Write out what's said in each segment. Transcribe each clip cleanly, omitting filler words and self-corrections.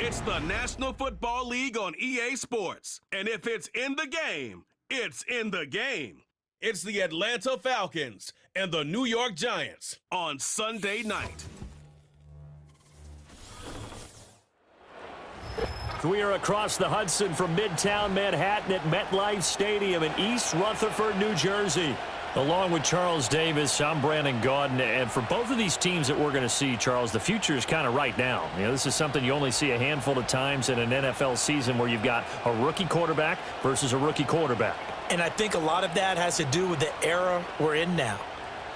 It's the National Football League on EA Sports. And if it's in the game, it's in the game. It's the Atlanta Falcons and the New York Giants on Sunday night. We are across the Hudson from Midtown Manhattan at MetLife Stadium in East Rutherford, New Jersey. Along with Charles Davis, I'm Brandon Gaudin, and for both of these teams that we're going to see, Charles, the future is kind of right now. You know, this is something you only see a handful of times in an NFL season where you've got a rookie quarterback versus a rookie quarterback. And I think a lot of that has to do with the era we're in now.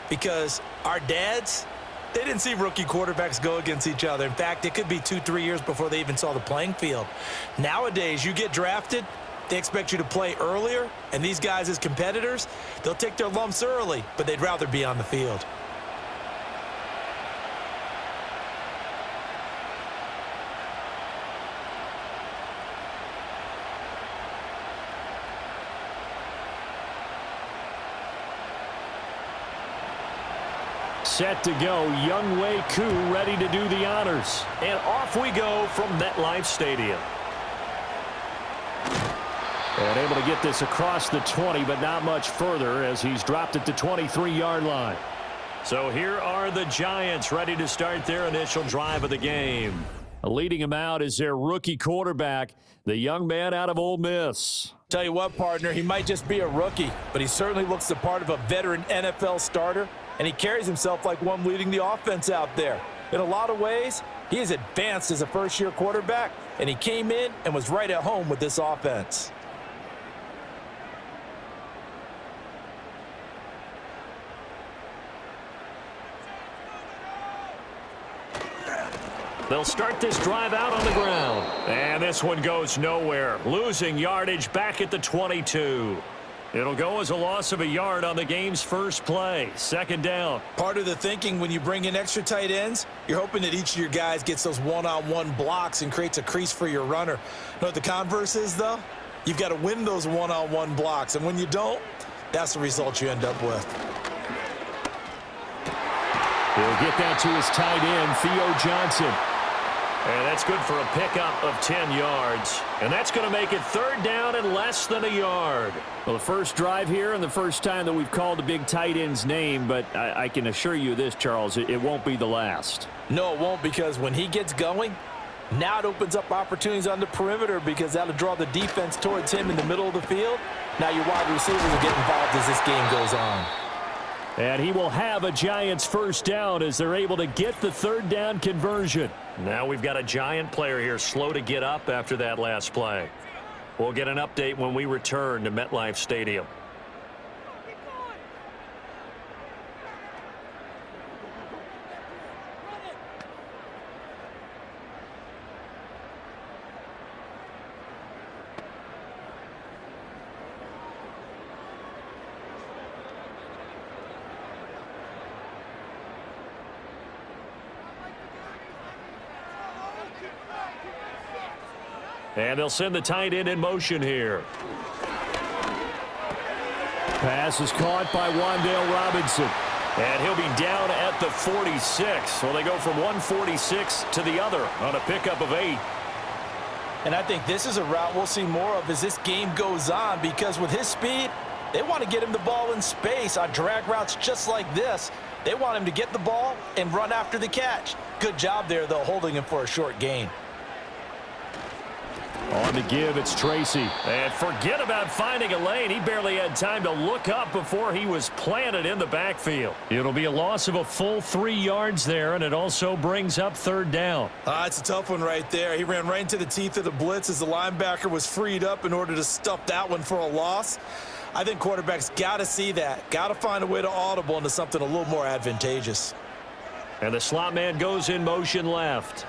Because our dads, they didn't see rookie quarterbacks go against each other. In fact, it could be 2-3 years before they even saw the playing field. Nowadays, you get drafted, they expect you to play earlier, and these guys as competitors, they'll take their lumps early, but they'd rather be on the field. Set to go, Younghoe Koo ready to do the honors. And off we go from MetLife Stadium. And able to get this across the 20, but not much further as he's dropped it to 23-yard line. So here are the Giants ready to start their initial drive of the game. Leading him out is their rookie quarterback, the young man out of Ole Miss. Tell you what, partner, he might just be a rookie, but he certainly looks the part of a veteran NFL starter, and he carries himself like one leading the offense out there. In a lot of ways, he is advanced as a first-year quarterback, and he came in and was right at home with this offense. They'll start this drive out on the ground. And this one goes nowhere. Losing yardage back at the 22. It'll go as a loss of a yard on the game's first play. Second down. Part of the thinking when you bring in extra tight ends, you're hoping that each of your guys gets those one-on-one blocks and creates a crease for your runner. You know what the converse is, though? You've got to win those one-on-one blocks. And when you don't, that's the result you end up with. He'll get that to his tight end, Theo Johnson. And that's good for a pickup of 10 yards. And that's going to make it third down and less than a yard. Well, the first drive here and the first time that we've called the big tight end's name, but I can assure you this, Charles, it won't be the last. No, it won't, because when he gets going, now it opens up opportunities on the perimeter because that'll draw the defense towards him in the middle of the field. Now your wide receivers will get involved as this game goes on. And he will have a Giants first down as they're able to get the third down conversion. Now we've got a Giant player here slow to get up after that last play. We'll get an update when we return to MetLife Stadium. And they'll send the tight end in motion here. Pass is caught by Wan'Dale Robinson. And he'll be down at the 46. So they go from 146 to the other on a pickup of 8. And I think this is a route we'll see more of as this game goes on, because with his speed, they want to get him the ball in space on drag routes just like this. They want him to get the ball and run after the catch. Good job there, though, holding him for a short gain. On the give, it's Tracy. And forget about finding a lane. He barely had time to look up before he was planted in the backfield. It'll be a loss of a full 3 yards there, and it also brings up third down. It's a tough one right there. He ran right into the teeth of the blitz as the linebacker was freed up in order to stuff that one for a loss. I think quarterbacks got to see that. Got to find a way to audible into something a little more advantageous. And the slot man goes in motion left.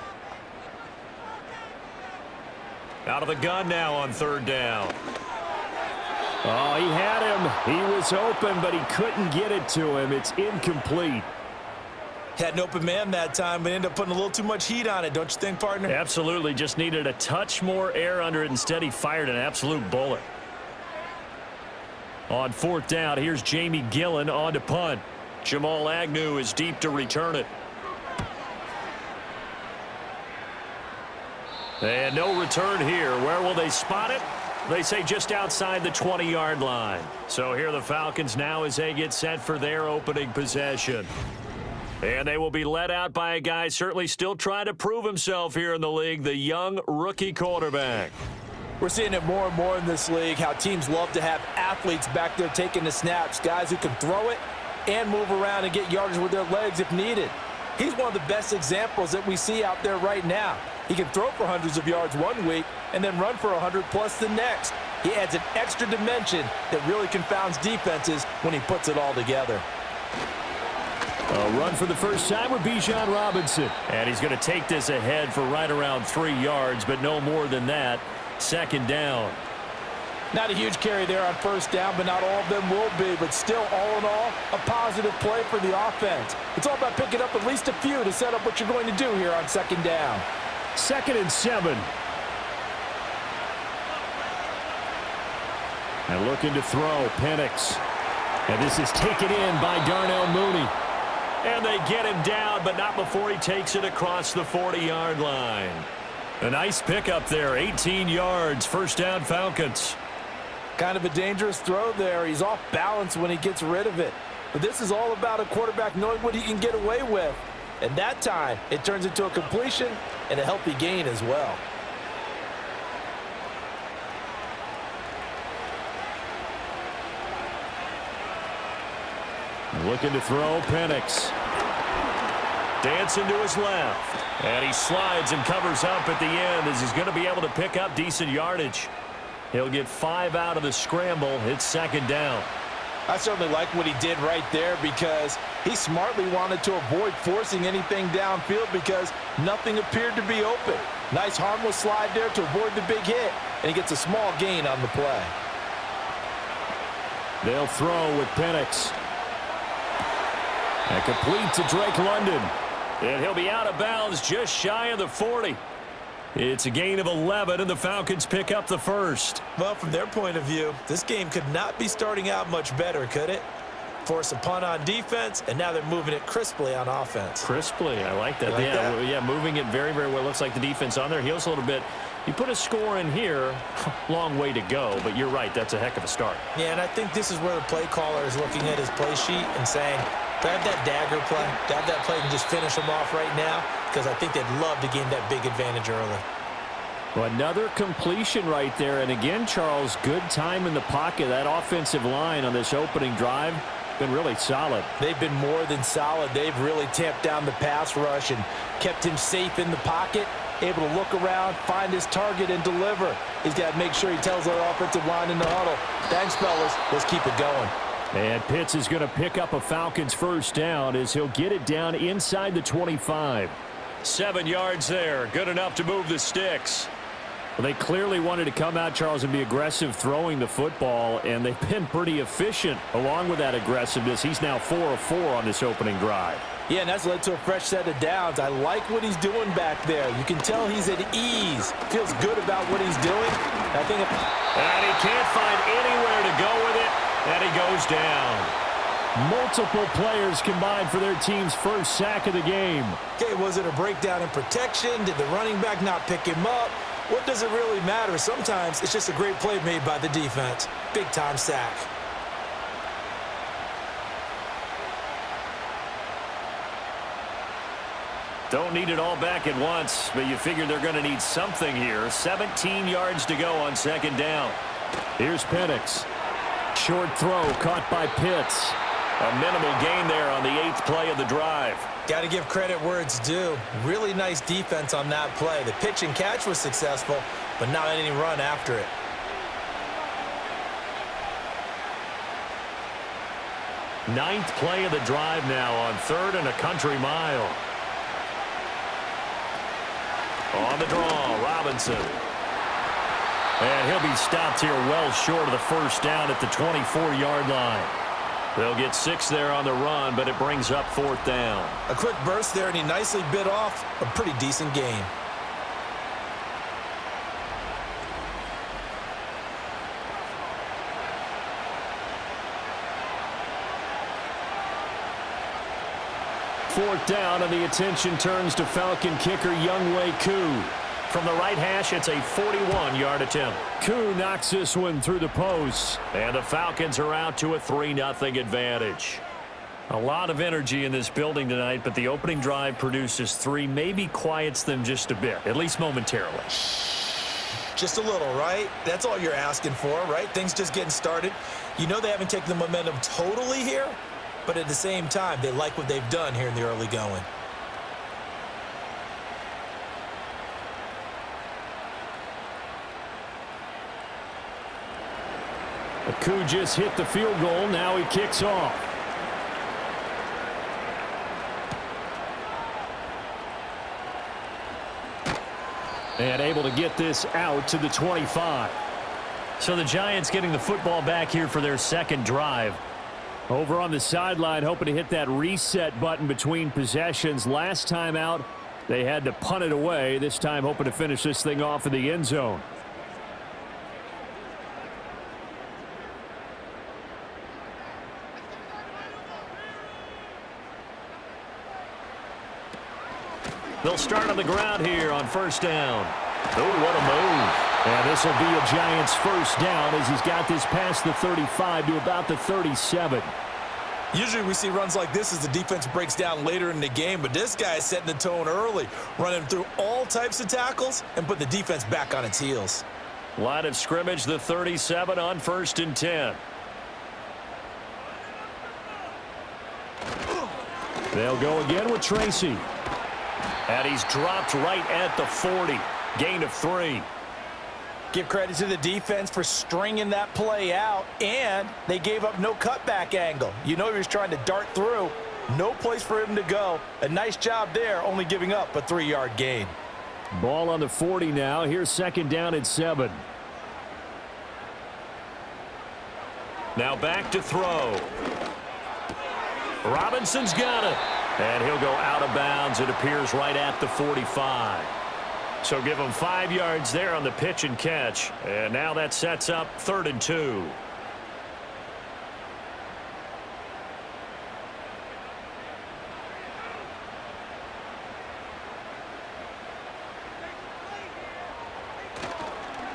Out of the gun now on third down. Oh, he had him. He was open, but he couldn't get it to him. It's incomplete. Had an open man that time, but ended up putting a little too much heat on it, don't you think, partner? Absolutely. Just needed a touch more air under it. Instead, he fired an absolute bullet. On fourth down, here's Jamie Gillen on to punt. Jamal Agnew is deep to return it. And no return here. Where will they spot it? They say just outside the 20-yard line. So here are the Falcons now as they get set for their opening possession. And they will be led out by a guy certainly still trying to prove himself here in the league, the young rookie quarterback. We're seeing it more and more in this league, how teams love to have athletes back there taking the snaps, guys who can throw it and move around and get yardage with their legs if needed. He's one of the best examples that we see out there right now. He can throw for hundreds of yards one week and then run for 100+ the next. He adds an extra dimension that really confounds defenses when he puts it all together. A run for the first time with Bijan Robinson. And he's going to take this ahead for right around 3 yards, but no more than that. Second down. Not a huge carry there on first down, but not all of them will be. But still, all in all, a positive play for the offense. It's all about picking up at least a few to set up what you're going to do here on second down. 2nd and 7. And looking to throw, Penix. And this is taken in by Darnell Mooney. And they get him down, but not before he takes it across the 40-yard line. A nice pickup there, 18 yards, first down Falcons. Kind of a dangerous throw there. He's off balance when he gets rid of it. But this is all about a quarterback knowing what he can get away with. And that time, it turns into a completion and a healthy gain as well. Looking to throw, Penix. Dancing to his left. And he slides and covers up at the end as he's going to be able to pick up decent yardage. He'll get 5 out of the scramble. It's second down. I certainly like what he did right there because he smartly wanted to avoid forcing anything downfield because nothing appeared to be open. Nice harmless slide there to avoid the big hit, and he gets a small gain on the play. They'll throw with Penix. And complete to Drake London. And he'll be out of bounds just shy of the 40. It's a gain of 11, and the Falcons pick up the first. Well, from their point of view, this game could not be starting out much better, could it? Force a punt on defense, and now they're moving it crisply on offense. Crisply, I like that. Yeah, moving it very, very well. Looks like the defense on their heels a little bit. You put a score in here, long way to go, but you're right, that's a heck of a start. Yeah, and I think this is where the play caller is looking at his play sheet and saying, do I have that dagger play? Do I have that play and just finish them off right now? Because I think they'd love to gain that big advantage early. Well, another completion right there. And again, Charles, good time in the pocket. That offensive line on this opening drive been really solid. They've been more than solid. They've really tamped down the pass rush and kept him safe in the pocket, able to look around, find his target, and deliver. He's got to make sure he tells our offensive line in the huddle, thanks, fellas. Let's keep it going. And Pitts is going to pick up a Falcons first down as he'll get it down inside the 25. 7 yards there. Good enough to move the sticks. Well, they clearly wanted to come out, Charles, and be aggressive throwing the football, and they've been pretty efficient along with that aggressiveness. He's now 4 of 4 on this opening drive. Yeah, and that's led to a fresh set of downs. I like what he's doing back there. You can tell he's at ease. Feels good about what he's doing. I think and he can't find anywhere to go with it, and he goes down. Multiple players combined for their team's first sack of the game. Okay, was it a breakdown in protection? Did the running back not pick him up? What does it really matter? Sometimes it's just a great play made by the defense. Big-time sack. Don't need it all back at once, but you figure they're going to need something here. 17 yards to go on second down. Here's Penix. Short throw caught by Pitts. A minimal gain there on the 8th play of the drive. Got to give credit where it's due. Really nice defense on that play. The pitch and catch was successful, but not any run after it. Ninth play of the drive now on 3rd and a country mile. On the draw, Robinson. And he'll be stopped here well short of the first down at the 24-yard line. They'll get 6 there on the run, but it brings up 4th down. A quick burst there, and he nicely bit off a pretty decent gain. Fourth down, and the attention turns to Falcon kicker Younghoe Koo. From the right hash, it's a 41-yard attempt. Koo knocks this one through the post. And the Falcons are out to a 3-0 advantage. A lot of energy in this building tonight, but the opening drive produces 3, maybe quiets them just a bit, at least momentarily. Just a little, right? That's all you're asking for, right? Things just getting started. You know they haven't taken the momentum totally here, but at the same time, they like what they've done here in the early going. Koo just hit the field goal. Now he kicks off. And able to get this out to the 25. So the Giants getting the football back here for their second drive. Over on the sideline, hoping to hit that reset button between possessions. Last time out, they had to punt it away. This time hoping to finish this thing off in the end zone. They'll start on the ground here on first down. Oh, what a move. And this will be a Giants first down as he's got this past the 35 to about the 37. Usually we see runs like this as the defense breaks down later in the game, but this guy is setting the tone early, running through all types of tackles and put the defense back on its heels. Line of scrimmage, the 37 on 1st and 10. They'll go again with Tracy. And he's dropped right at the 40. Gain of 3. Give credit to the defense for stringing that play out, and they gave up no cutback angle. You know he was trying to dart through. No place for him to go. A nice job there, only giving up a 3-yard gain. Ball on the 40 now. Here's second down at 7. Now back to throw. Robinson's got it. And he'll go out of bounds. It appears right at the 45. So give him 5 yards there on the pitch and catch. And now that sets up 3rd and 2.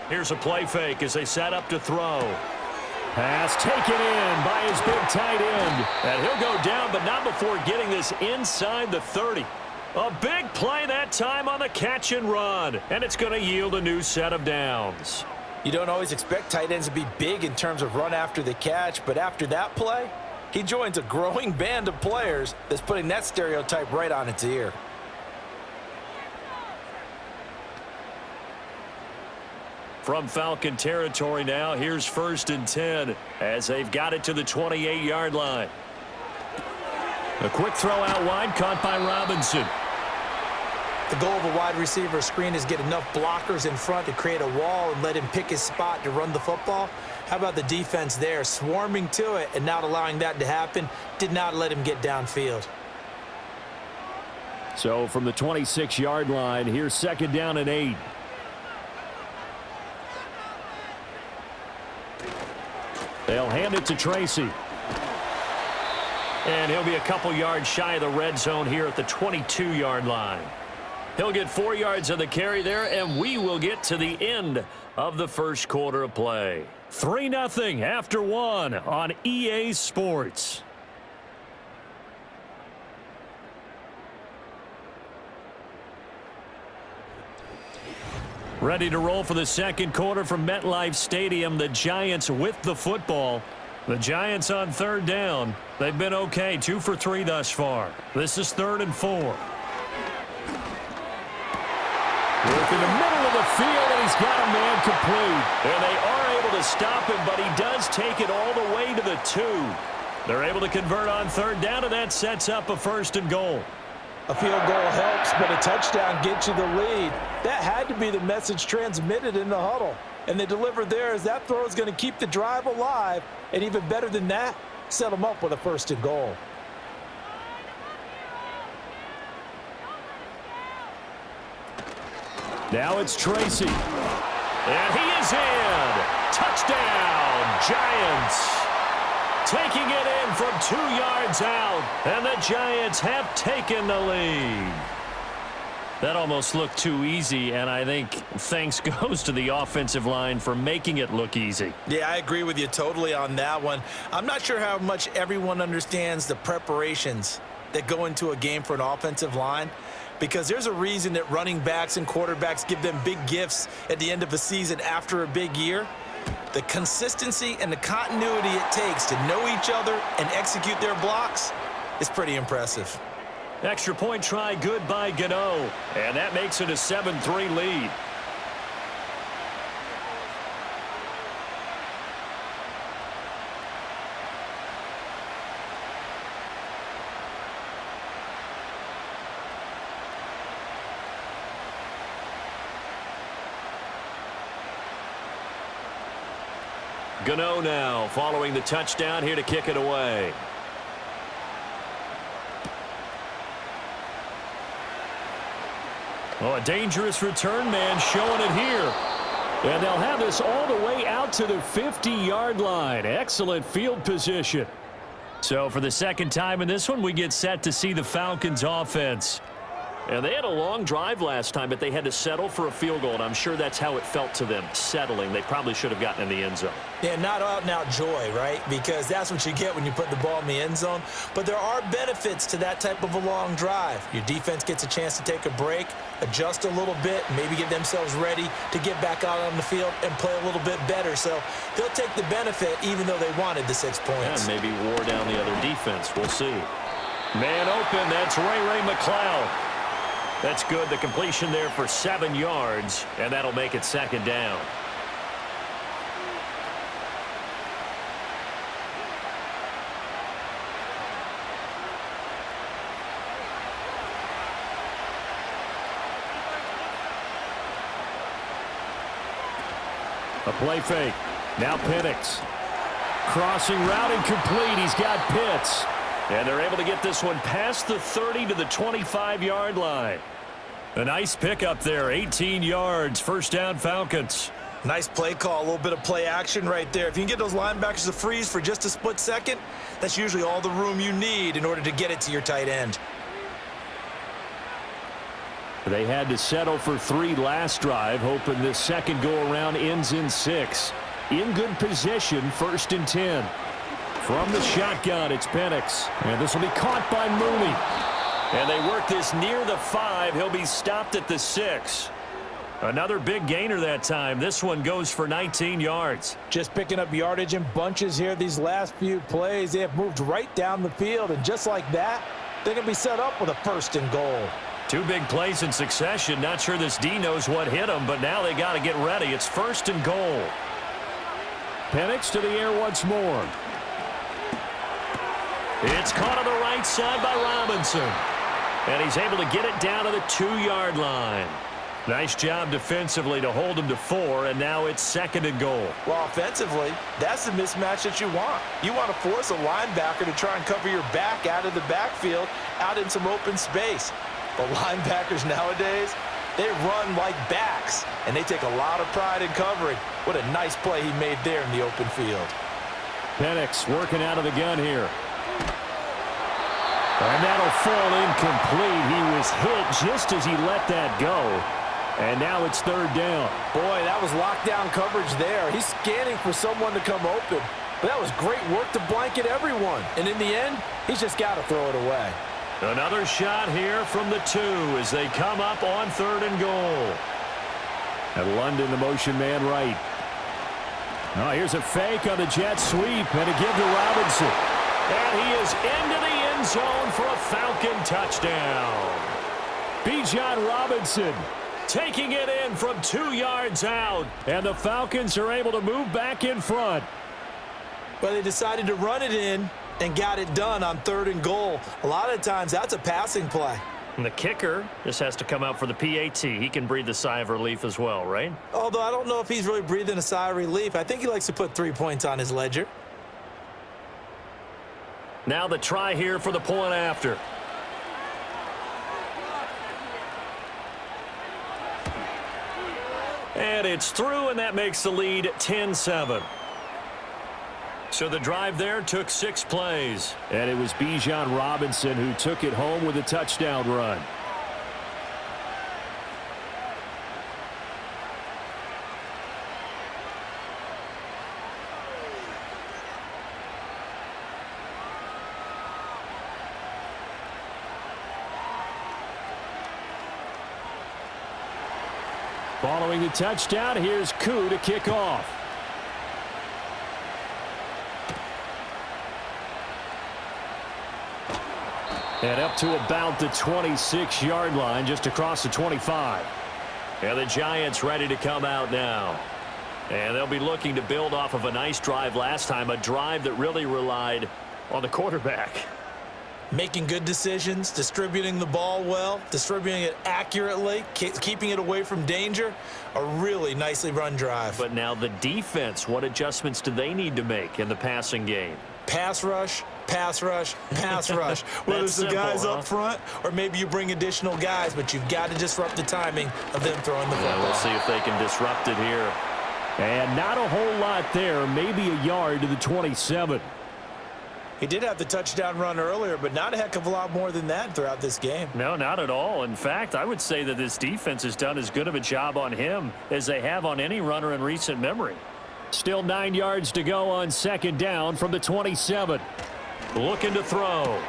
Here's a play fake as they set up to throw. Pass taken in by his big tight end. And he'll go down, but not before getting this inside the 30. A big play that time on the catch and run. And it's going to yield a new set of downs. You don't always expect tight ends to be big in terms of run after the catch, but after that play, he joins a growing band of players that's putting that stereotype right on its ear. From Falcon territory now, here's 1st and 10 as they've got it to the 28-yard line. A quick throw out wide, caught by Robinson. The goal of a wide receiver screen is get enough blockers in front to create a wall and let him pick his spot to run the football. How about the defense there, swarming to it and not allowing that to happen, did not let him get downfield. So from the 26-yard line, here's second down and 8. They'll hand it to Tracy. And he'll be a couple yards shy of the red zone here at the 22-yard line. He'll get 4 yards on the carry there, and we will get to the end of the first quarter of play. 3-0 after 1 on EA Sports. Ready to roll for the second quarter from MetLife Stadium. The Giants with the football. The Giants on 3rd down. They've been okay, 2 for 3 thus far. This is 3rd and 4. Work in the middle of the field, and he's got a man complete. And they are able to stop him, but he does take it all the way to the 2. They're able to convert on 3rd down, and that sets up a 1st and goal. A field goal helps, but a touchdown gets you the lead. That had to be the message transmitted in the huddle. And they delivered there as that throw is going to keep the drive alive. And even better than that, set them up with a 1st and goal. Now it's Tracy. And he is in. Touchdown, Giants. Taking it in from 2 yards out. And the Giants have taken the lead. That almost looked too easy, and I think thanks goes to the offensive line for making it look easy. Yeah, I agree with you totally on that one. I'm not sure how much everyone understands the preparations that go into a game for an offensive line, because there's a reason that running backs and quarterbacks give them big gifts at the end of a season after a big year. The consistency and the continuity it takes to know each other and execute their blocks is pretty impressive. Extra point try good by Gano, and that makes it a 7-3 lead. Gano now following the touchdown here to kick it away. Oh, a dangerous return man showing it here. And they'll have this all the way out to the 50-yard line. Excellent field position. So for the second time in this one, we get set to see the Falcons offense. And they had a long drive last time, but they had to settle for a field goal, and I'm sure that's how it felt to them, settling. They probably should have gotten in the end zone. Yeah, not out-and-out joy, right? Because that's what you get when you put the ball in the end zone. But there are benefits to that type of a long drive. Your defense gets a chance to take a break, adjust a little bit, maybe get themselves ready to get back out on the field and play a little bit better. So they'll take the benefit even though they wanted the 6 points. Yeah, maybe wore down the other defense. We'll see. Man open, that's Ray McCloud. That's good. The completion there for 7 yards, and that'll make it second down. A play fake. Now Penix. Crossing route incomplete. He's got Pitts. And they're able to get this one past the 30 to the 25-yard line. A nice pickup there, 18 yards, first down Falcons. Nice play call, a little bit of play action right there. If you can get those linebackers to freeze for just a split second, that's usually all the room you need in order to get it to your tight end. They had to settle for 3 last drive, hoping this second go-around ends in 6. In good position, 1st and 10. From the shotgun, it's Penix. And this will be caught by Mooney. And they work this near the 5. He'll be stopped at the 6. Another big gainer that time. This one goes for 19 yards. Just picking up yardage in bunches here these last few plays. They have moved right down the field, and just like that, they're going to be set up with a 1st and goal. 2 big plays in succession. Not sure this D knows what hit him, but now they got to get ready. It's 1st and goal. Penix to the air once more. It's caught on the right side by Robinson. And he's able to get it down to the 2-yard line. Nice job defensively to hold him to 4, and now it's 2nd and goal. Well, offensively, that's the mismatch that you want. You want to force a linebacker to try and cover your back out of the backfield, out in some open space. But linebackers nowadays, they run like backs, and they take a lot of pride in covering. What a nice play he made there in the open field. Penix working out of the gun here. And that'll fall incomplete. He was hit just as he let that go. And now it's 3rd down. Boy, that was lockdown coverage there. He's scanning for someone to come open. But that was great work to blanket everyone. And in the end, he's just got to throw it away. Another shot here from the 2 as they come up on 3rd and goal. And London, the motion man right. Oh, here's a fake on the jet sweep and a give to Robinson. And he is into the end zone for a Falcon touchdown. Bijan Robinson taking it in from 2 yards out. And the Falcons are able to move back in front. Well, they decided to run it in and got it done on 3rd and goal. A lot of times that's a passing play. And the kicker just has to come out for the PAT. He can breathe a sigh of relief as well, right? Although I don't know if he's really breathing a sigh of relief. I think he likes to put 3 points on his ledger. Now the try here for the point after. And it's through, and that makes the lead 10-7. So the drive there took 6 plays. And it was Bijan Robinson who took it home with a touchdown run. Following the touchdown, here's Koo to kick off. And up to about the 26-yard line, just across the 25. And the Giants ready to come out now. And they'll be looking to build off of a nice drive last time, a drive that really relied on the quarterback. Making good decisions, distributing the ball well, distributing it accurately, keeping it away from danger. A really nicely run drive. But now the defense, what adjustments do they need to make in the passing game? Pass rush, pass rush, pass rush. Whether it's the guys up front or maybe you bring additional guys, but you've got to disrupt the timing of them throwing the football. We'll see if they can disrupt it here. And not a whole lot there, maybe a yard to the 27. He did have the touchdown run earlier, but not a heck of a lot more than that throughout this game. No, not at all. In fact, I would say that this defense has done as good of a job on him as they have on any runner in recent memory. Still 9 yards to go on second down from the 27. Looking to throw.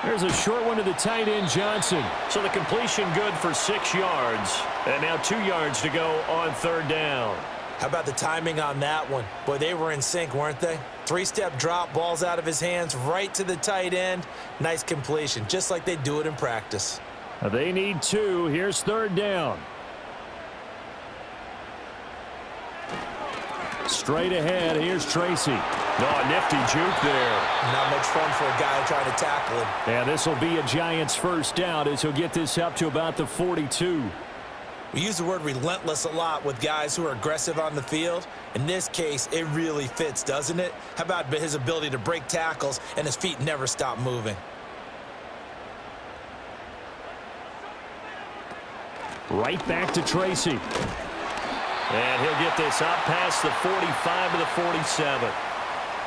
There's a short one to the tight end, Jaxson. So the completion good for 6 yards. And now 2 yards to go on third down. How about the timing on that one? Boy, they were in sync, weren't they? 3-step drop, balls out of his hands, right to the tight end. Nice completion, just like they do it in practice. They need 2. Here's third down. Straight ahead, here's Tracy. Oh, a nifty juke there. Not much fun for a guy trying to tackle him. And this will be a Giants first down as he'll get this up to about the 42. We use the word relentless a lot with guys who are aggressive on the field. In this case, it really fits, doesn't it? How about his ability to break tackles and his feet never stop moving? Right back to Tracy. And he'll get this up past the 45 to the 47.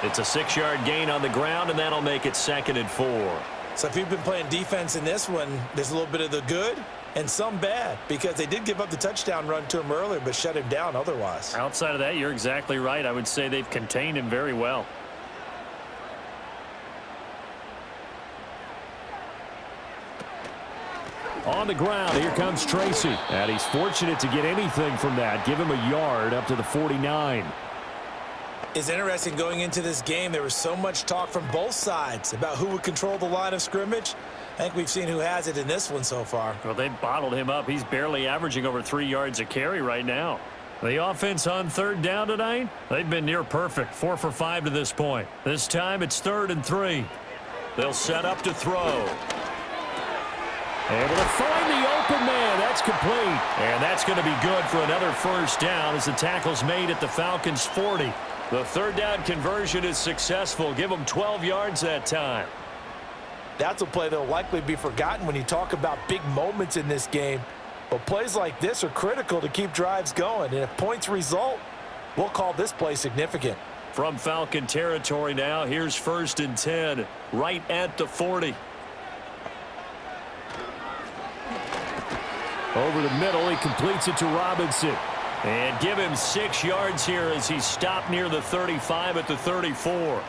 It's a 6-yard gain on the ground, and that'll make it 2nd and 4. So if you've been playing defense in this one, there's a little bit of the good and some bad, because they did give up the touchdown run to him earlier but shut him down otherwise. Outside of that, you're exactly right. I would say they've contained him very well. On the ground, here comes Tracy. And he's fortunate to get anything from that. Give him a yard up to the 49. It's interesting going into this game. There was so much talk from both sides about who would control the line of scrimmage. I think we've seen who has it in this one so far. Well, they bottled him up. He's barely averaging over 3 yards a carry right now. The offense on third down tonight, they've been near perfect. 4 for 5 to this point. This time it's 3rd and 3. They'll set up to throw. Able to find the open man. That's complete. And that's going to be good for another first down as the tackle's made at the Falcons' 40. The third down conversion is successful. Give them 12 yards that time. That's a play that will likely be forgotten when you talk about big moments in this game. But plays like this are critical to keep drives going. And if points result, we'll call this play significant. From Falcon territory now, here's 1st and 10, right at the 40. Over the middle, he completes it to Robinson. And give him 6 yards here as he stopped near the 35 at the 34.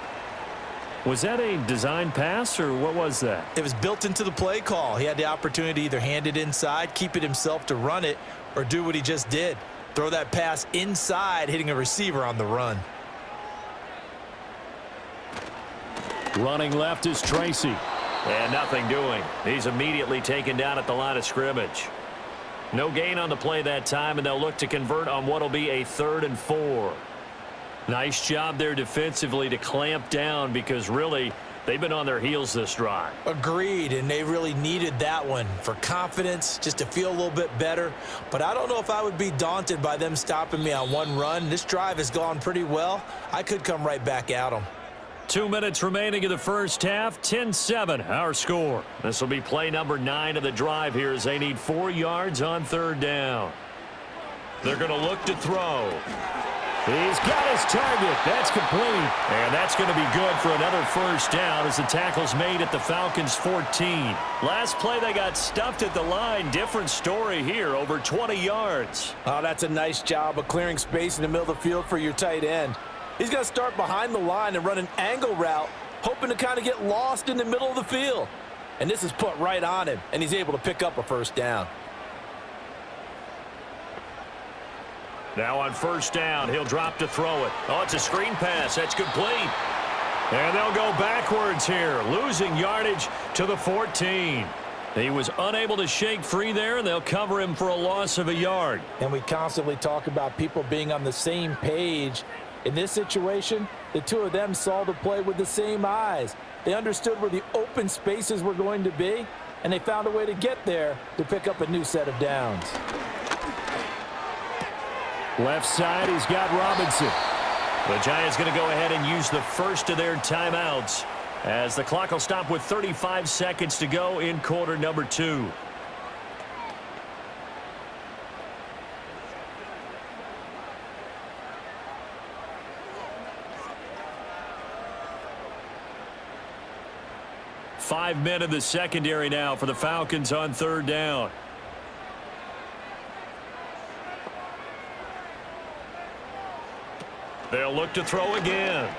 Was that a design pass, or what was that? It was built into the play call. He had the opportunity to either hand it inside, keep it himself to run it, or do what he just did. Throw that pass inside, hitting a receiver on the run. Running left is Tracy. And nothing doing. He's immediately taken down at the line of scrimmage. No gain on the play that time, and they'll look to convert on what will be a 3rd and 4. Nice job there defensively to clamp down, because really they've been on their heels this drive. Agreed, and they really needed that one for confidence, just to feel a little bit better. But I don't know if I would be daunted by them stopping me on one run. This drive has gone pretty well. I could come right back at them. 2 minutes remaining in the first half. 10-7 our score. This will be play number 9 of the drive here as they need 4 yards on third down. They're going to look to throw. He's got his target. That's complete. And that's going to be good for another first down as the tackle's made at the Falcons' 14. Last play they got stuffed at the line. Different story here, over 20 yards. Oh, that's a nice job of clearing space in the middle of the field for your tight end. He's going to start behind the line and run an angle route, hoping to kind of get lost in the middle of the field. And this is put right on him, and he's able to pick up a first down. Now on first down, he'll drop to throw it. Oh, it's a screen pass. That's complete. And they'll go backwards here, losing yardage to the 14. He was unable to shake free there, and they'll cover him for a loss of a yard. And we constantly talk about people being on the same page. In this situation, the two of them saw the play with the same eyes. They understood where the open spaces were going to be, and they found a way to get there to pick up a new set of downs. Left side, he's got Robinson. The Giants going to go ahead and use the first of their timeouts as the clock will stop with 35 seconds to go in quarter number 2. Five men in the secondary now for the Falcons on third down. They'll look to throw again.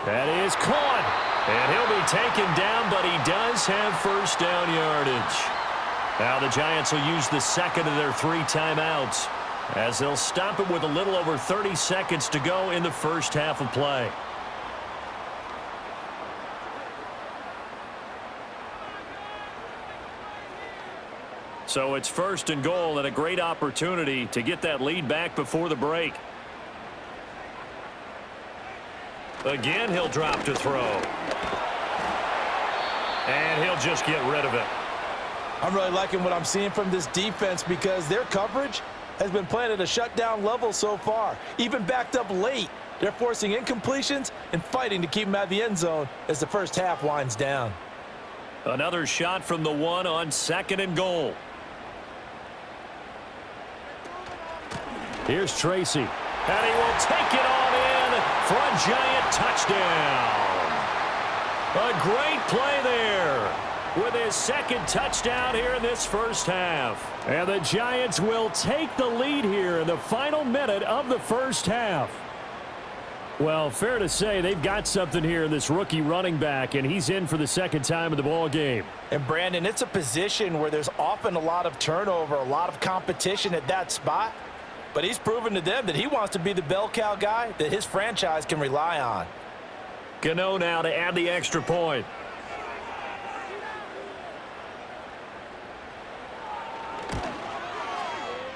That is caught. And he'll be taken down, but he does have first down yardage. Now the Giants will use the second of their 3 timeouts as they'll stop it with a little over 30 seconds to go in the first half of play. So it's first and goal and a great opportunity to get that lead back before the break. Again, he'll drop to throw. And he'll just get rid of it. I'm really liking what I'm seeing from this defense because their coverage has been playing at a shutdown level so far. Even backed up late, they're forcing incompletions and fighting to keep them out of the end zone as the first half winds down. Another shot from the 1 on second and goal. Here's Tracy. And he will take it on in for a Giant touchdown. A great play there with his second touchdown here in this first half. And the Giants will take the lead here in the final minute of the first half. Well, fair to say they've got something here in this rookie running back, and he's in for the second time in the ball game. And, Brandon, it's a position where there's often a lot of turnover, a lot of competition at that spot. But he's proven to them that he wants to be the bell cow guy that his franchise can rely on. Gano now to add the extra point.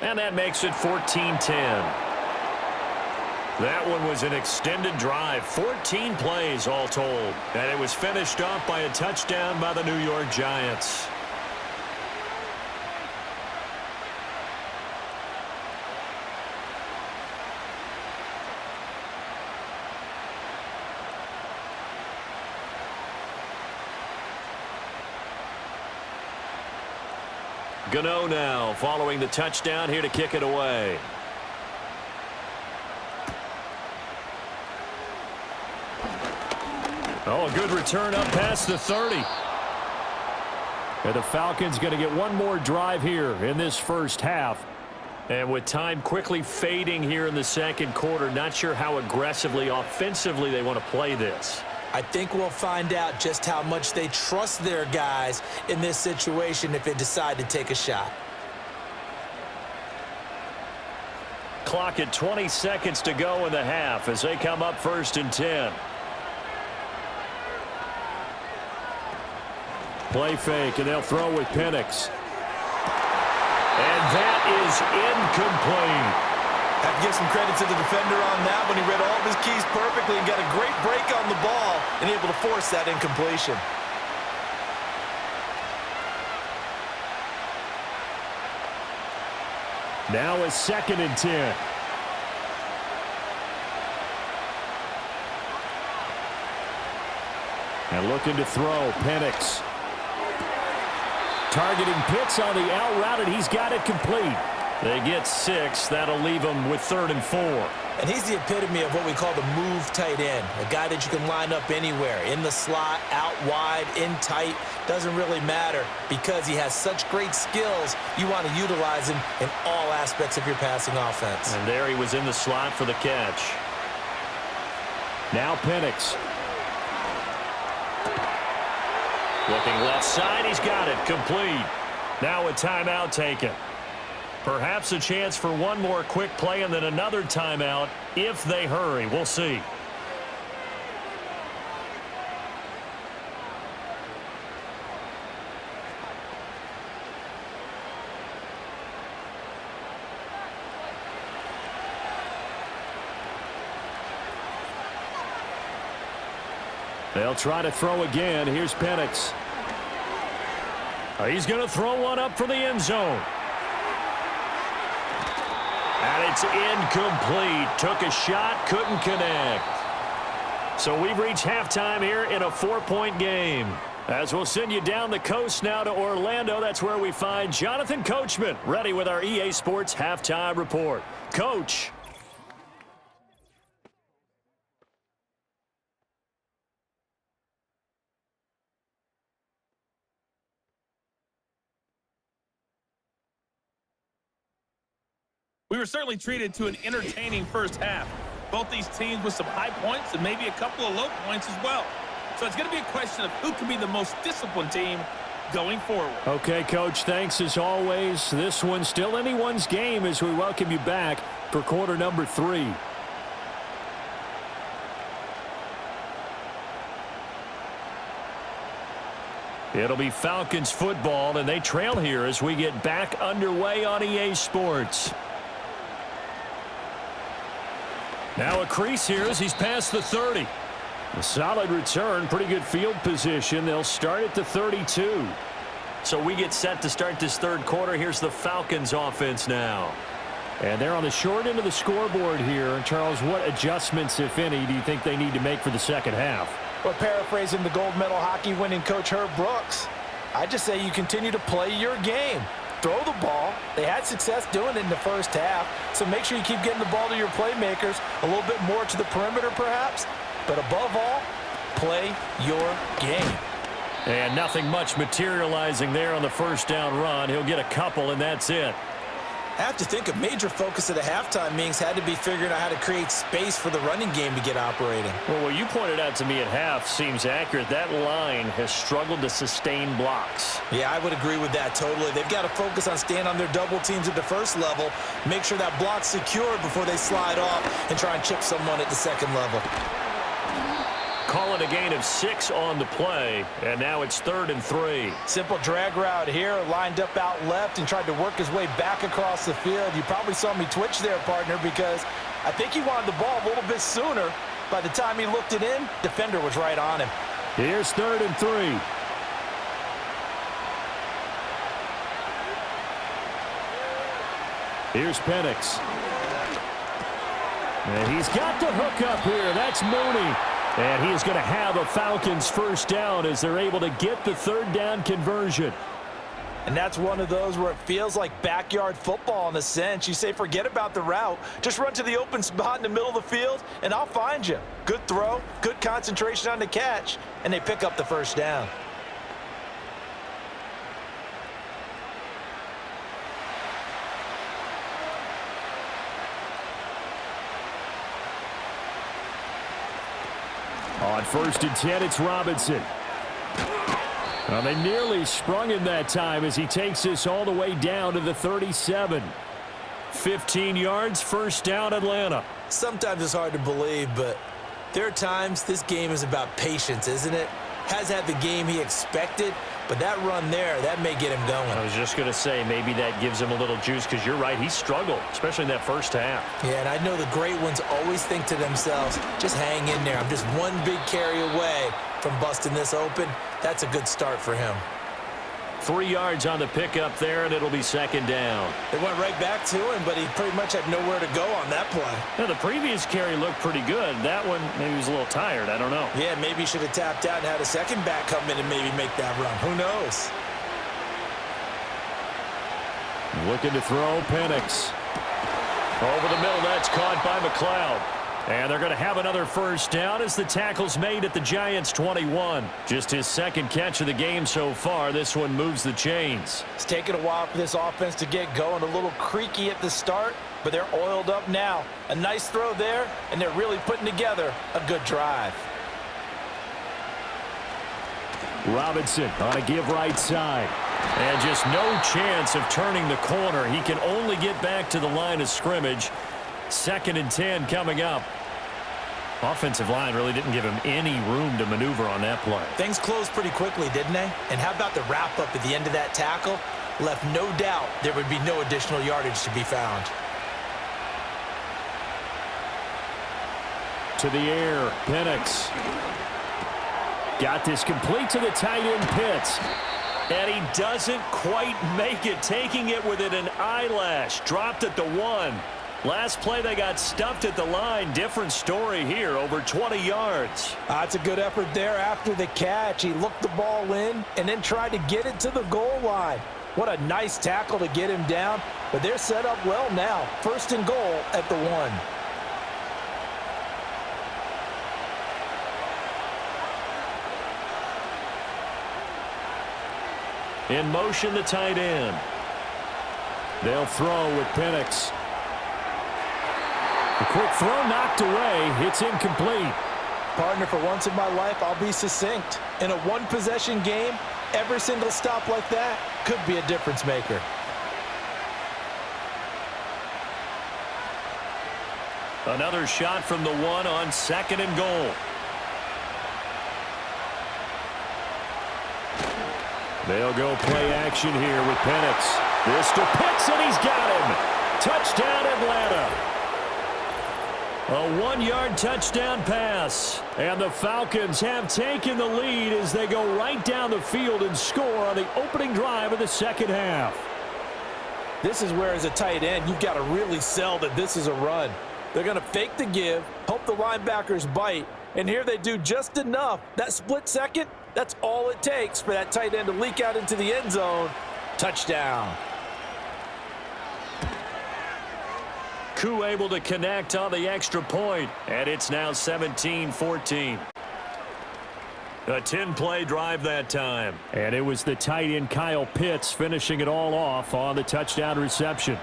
And that makes it 14-10. That one was an extended drive, 14 plays all told. And it was finished off by a touchdown by the New York Giants. Gano now following the touchdown here to kick it away. Oh, a good return up past the 30. And the Falcons going to get one more drive here in this first half. And with time quickly fading here in the second quarter, not sure how aggressively, offensively they want to play this. I think we'll find out just how much they trust their guys in this situation if they decide to take a shot. Clock at 20 seconds to go in the half as they come up first and 10. Play fake, and they'll throw with Penix. And that is incomplete. Have to give some credit to the defender on that when he read all of his keys perfectly and got a great break on the ball and able to force that incompletion. Now a second and 10. And looking to throw, Penix. Targeting Pitts on the out route, and he's got it complete. They get 6. That'll leave them with 3rd and 4. And he's the epitome of what we call the move tight end, a guy that you can line up anywhere, in the slot, out wide, in tight, doesn't really matter because he has such great skills. You want to utilize him in all aspects of your passing offense. And there he was in the slot for the catch. Now Penix. Looking left side, he's got it complete. Now a timeout taken. Perhaps a chance for one more quick play and then another timeout if they hurry. We'll see. They'll try to throw again. Here's Penix. He's going to throw one up for the end zone. And it's incomplete. Took a shot, couldn't connect. So we've reached halftime here in a 4-point game. As we'll send you down the coast now to Orlando, that's where we find Jonathan Coachman, ready with our EA Sports Halftime Report. Coach. We were certainly treated to an entertaining first half. Both these teams with some high points and maybe a couple of low points as well. So it's going to be a question of who can be the most disciplined team going forward. Okay, Coach, thanks as always. This one's still anyone's game as we welcome you back for quarter number 3. It'll be Falcons football, and they trail here as we get back underway on EA Sports. Now a crease here as he's past the 30. A solid return, pretty good field position. They'll start at the 32. So we get set to start this third quarter. Here's the Falcons offense now. And they're on the short end of the scoreboard here. Charles, what adjustments, if any, do you think they need to make for the second half? Well, paraphrasing the gold medal hockey winning coach Herb Brooks, I just say you continue to play your game. Throw the ball. They had success doing it in the first half, so make sure you keep getting the ball to your playmakers, a little bit more to the perimeter perhaps, but above all, play your game. And nothing much materializing there on the first down run. He'll get a couple, and that's it. I have to think a major focus of the halftime meetings had to be figuring out how to create space for the running game to get operating. Well, what you pointed out to me at half seems accurate. That line has struggled to sustain blocks. Yeah, I would agree with that totally. They've got to focus on staying on their double teams at the first level, make sure that block's secure before they slide off and try and chip someone at the second level. Call it a gain of 6 on the play, and now it's 3rd and 3. Simple drag route here, lined up out left and tried to work his way back across the field. You probably saw me twitch there, partner, because I think he wanted the ball a little bit sooner. By the time he looked it in, defender was right on him. Here's 3rd and 3. Here's Penix. And he's got the hook up here. That's Mooney. And he is going to have a Falcons first down as they're able to get the third down conversion. And that's one of those where it feels like backyard football in a sense. You say forget about the route. Just run to the open spot in the middle of the field, and I'll find you. Good throw, good concentration on the catch, and they pick up the first down. On 1st and 10, it's Robinson. Well, they nearly sprung him that time as he takes this all the way down to the 37. 15 yards, first down, Atlanta. Sometimes it's hard to believe, but there are times this game is about patience, isn't it? Has had the game he expected, but that run there, that may get him going. I was just going to say, maybe that gives him a little juice because you're right, he struggled, especially in that first half. Yeah, and I know the great ones always think to themselves, just hang in there. I'm just one big carry away from busting this open. That's a good start for him. 3 yards on the pickup there, and it'll be 2nd down. They went right back to him, but he pretty much had nowhere to go on that play. Now, the previous carry looked pretty good. That one, maybe he was a little tired. I don't know. Yeah, maybe he should have tapped out and had a second back come in and maybe make that run. Who knows? Looking to throw, Penix. Over the middle, that's caught by McLeod. And they're going to have another first down as the tackle's made at the Giants' 21. Just his second catch of the game so far. This one moves the chains. It's taken a while for this offense to get going. A little creaky at the start, but they're oiled up now. A nice throw there, and they're really putting together a good drive. Robinson on a give right side. And just no chance of turning the corner. He can only get back to the line of scrimmage. 2nd and 10 coming up. Offensive line really didn't give him any room to maneuver on that play. Things closed pretty quickly, didn't they? And how about the wrap-up at the end of that tackle? Left no doubt there would be no additional yardage to be found. To the air, Penix. Got this complete to the tight end, Pitts. And he doesn't quite make it, taking it within an eyelash. Dropped at the 1. Last play, they got stuffed at the line. Different story here, over 20 yards. That's a good effort there after the catch. He looked the ball in and then tried to get it to the goal line. What a nice tackle to get him down. But they're set up well now. 1st and goal at the 1. In motion, the tight end. They'll throw with Penix. A quick throw knocked away. It's incomplete. Partner, for once in my life, I'll be succinct. In a one-possession game, every single stop like that could be a difference maker. Another shot from the 1 on 2nd and goal. They'll go play action here with Penix. This to Pitts, and he's got him. Touchdown, Atlanta. A 1-yard touchdown pass. And the Falcons have taken the lead as they go right down the field and score on the opening drive of the 2nd half. This is where, as a tight end, you've got to really sell that this is a run. They're going to fake the give, hope the linebackers bite, and here they do just enough. That split second, that's all it takes for that tight end to leak out into the end zone. Touchdown. Koo able to connect on the extra point, and it's now 17-14. A 10-play drive that time. And it was the tight end Kyle Pitts finishing it all off on the touchdown reception.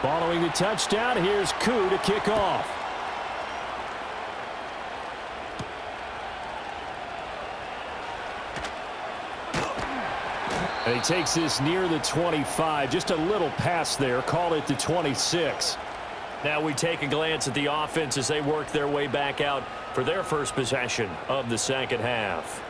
Following the touchdown, here's Koo to kick off. And he takes this near the 25. Just a little pass there. Call it the 26. Now we take a glance at the offense as they work their way back out for their first possession of the 2nd half.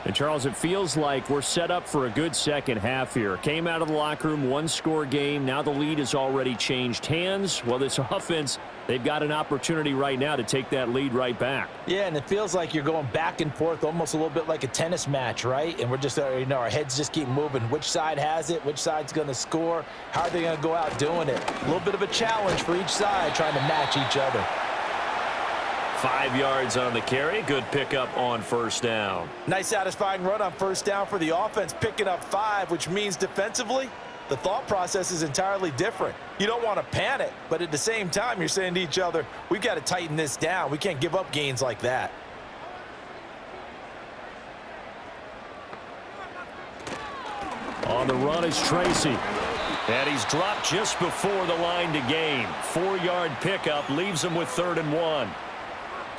And, Charles, it feels like we're set up for a good 2nd half here. Came out of the locker room, 1-score game. Now the lead has already changed hands. Well, this offense, they've got an opportunity right now to take that lead right back. Yeah, and it feels like you're going back and forth almost a little bit like a tennis match, right? And we're just, our heads just keep moving. Which side has it? Which side's going to score? How are they going to go out doing it? A little bit of a challenge for each side trying to match each other. 5 yards on the carry. Good pickup on 1st down. Nice satisfying run on 1st down for the offense, picking up 5, which means defensively, the thought process is entirely different. You don't want to panic, but at the same time, you're saying to each other, we've got to tighten this down. We can't give up gains like that. On the run is Tracy. And he's dropped just before the line to gain. 4-yard pickup leaves him with 3rd and 1.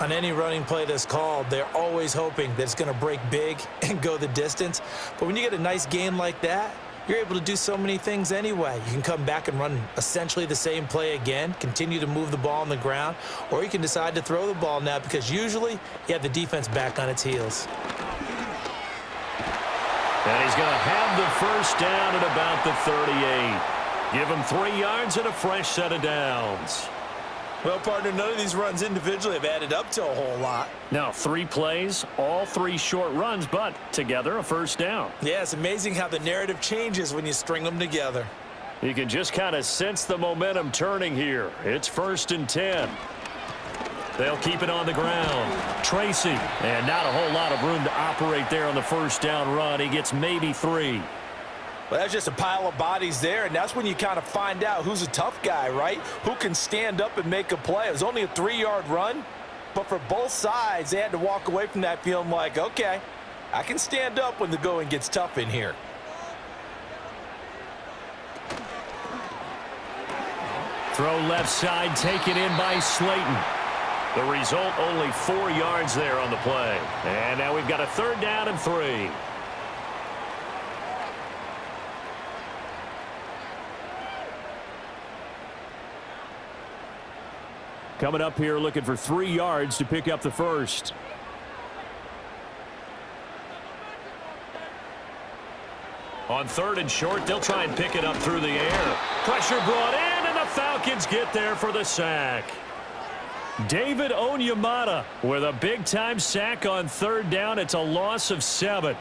On any running play that's called, they're always hoping that it's going to break big and go the distance. But when you get a nice gain like that, you're able to do so many things anyway. You can come back and run essentially the same play again, continue to move the ball on the ground, or you can decide to throw the ball now because usually you have the defense back on its heels. And he's going to have the 1st down at about the 38. Give him 3 yards and a fresh set of downs. Well, partner, none of these runs individually have added up to a whole lot. Now, 3 plays, all 3 short runs, but together a 1st down. Yeah, it's amazing how the narrative changes when you string them together. You can just kind of sense the momentum turning here. It's 1st and 10. They'll keep it on the ground. Tracy, and not a whole lot of room to operate there on the 1st down run. He gets maybe 3. Well, that's just a pile of bodies there, and that's when you kind of find out who's a tough guy, right? Who can stand up and make a play. It was only a 3-yard run, But for both sides, they had to walk away from that feeling like, okay, I can stand up when the going gets tough in here. Throw left side, taken in by Slayton. The result, only 4 yards there on the play. And now we've got a 3rd down and 3. Coming up here looking for 3 yards to pick up the first. On 3rd and short, they'll try and pick it up through the air. Pressure brought in, and the Falcons get there for the sack. David Onyemata with a big-time sack on 3rd down. It's a loss of 7.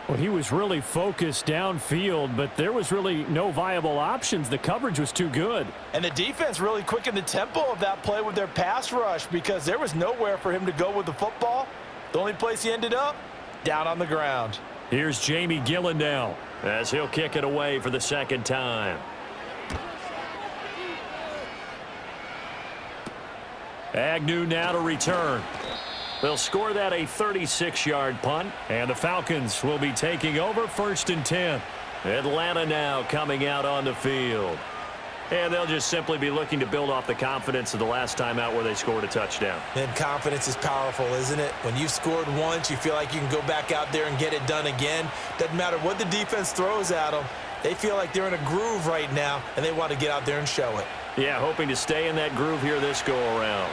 Well, he was really focused downfield, but there was really no viable options. The coverage was too good. And the defense really quickened the tempo of that play with their pass rush because there was nowhere for him to go with the football. The only place he ended up, down on the ground. Here's Jamie Gillen now as he'll kick it away for the 2nd time. Agnew now to return. They'll score that a 36-yard punt, and the Falcons will be taking over 1st and 10. Atlanta now coming out on the field. And they'll just simply be looking to build off the confidence of the last time out where they scored a touchdown. And confidence is powerful, isn't it? When you've scored once, you feel like you can go back out there and get it done again. Doesn't matter what the defense throws at them. They feel like they're in a groove right now, and they want to get out there and show it. Yeah, hoping to stay in that groove here this go-around.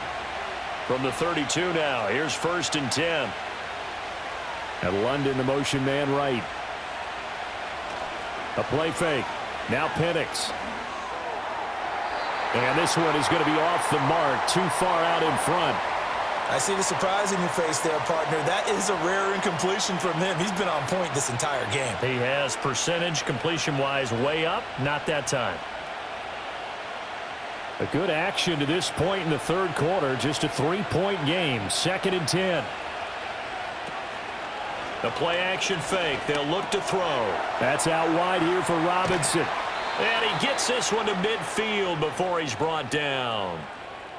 From the 32 now, here's 1st and 10. And London, the motion man right. A play fake. Now Penix. And this one is going to be off the mark, too far out in front. I see the surprise in your face there, partner. That is a rare incompletion from him. He's been on point this entire game. He has percentage completion-wise way up, not that time. A good action to this point in the 3rd quarter, just a 3-point game, 2nd and 10. The play action fake, they'll look to throw. That's out wide here for Robinson. And he gets this one to midfield before he's brought down.